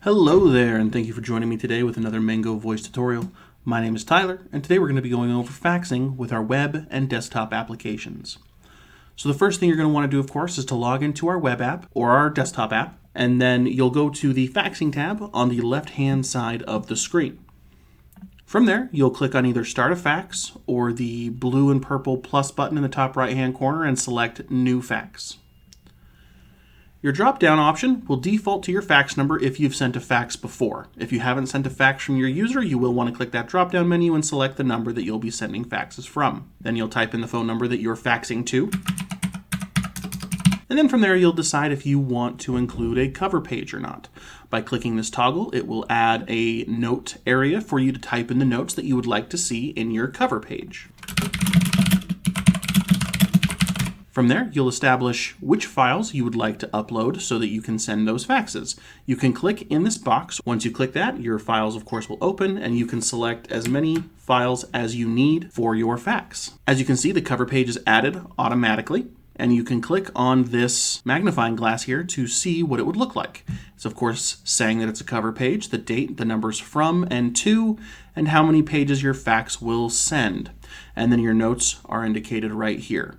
Hello there, and thank you for joining me today with another Mango voice tutorial. My name is Tyler, and today we're going to be going over faxing with our web and desktop applications. So the first thing you're going to want to do, of course, is to log into our web app or our desktop app, and then you'll go to the faxing tab on the left-hand side of the screen. From there, you'll click on either Start a Fax or the blue and purple plus button in the top right-hand corner and select New Fax. Your drop-down option will default to your fax number if you've sent a fax before. If you haven't sent a fax from your user, you will want to click that drop-down menu and select the number that you'll be sending faxes from. Then you'll type in the phone number that you're faxing to. And then from there, you'll decide if you want to include a cover page or not. By clicking this toggle, it will add a note area for you to type in the notes that you would like to see in your cover page. From there, you'll establish which files you would like to upload so that you can send those faxes. You can click in this box. Once you click that, your files, of course, will open, and you can select as many files as you need for your fax. As you can see, the cover page is added automatically, and you can click on this magnifying glass here to see what it would look like. It's, of course, saying that it's a cover page, the date, the numbers from and to, and how many pages your fax will send. And then your notes are indicated right here.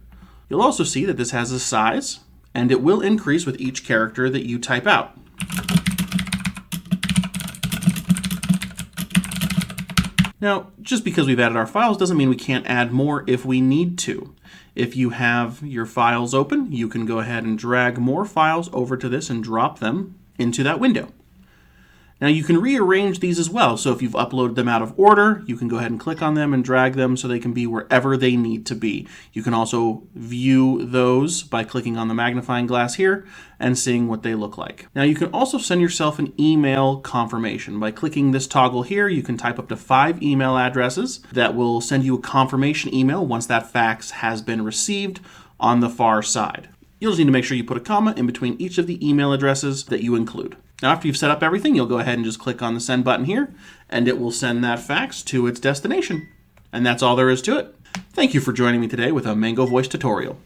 You'll also see that this has a size, and it will increase with each character that you type out. Now, just because we've added our files doesn't mean we can't add more if we need to. If you have your files open, you can go ahead and drag more files over to this and drop them into that window. Now you can rearrange these as well, so if you've uploaded them out of order, you can go ahead and click on them and drag them so they can be wherever they need to be. You can also view those by clicking on the magnifying glass here and seeing what they look like. Now you can also send yourself an email confirmation. By clicking this toggle here, you can type up to 5 email addresses that will send you a confirmation email once that fax has been received on the far side. You'll just need to make sure you put a comma in between each of the email addresses that you include. Now, after you've set up everything, you'll go ahead and just click on the send button here, and it will send that fax to its destination. And that's all there is to it. Thank you for joining me today with a Mango voice tutorial.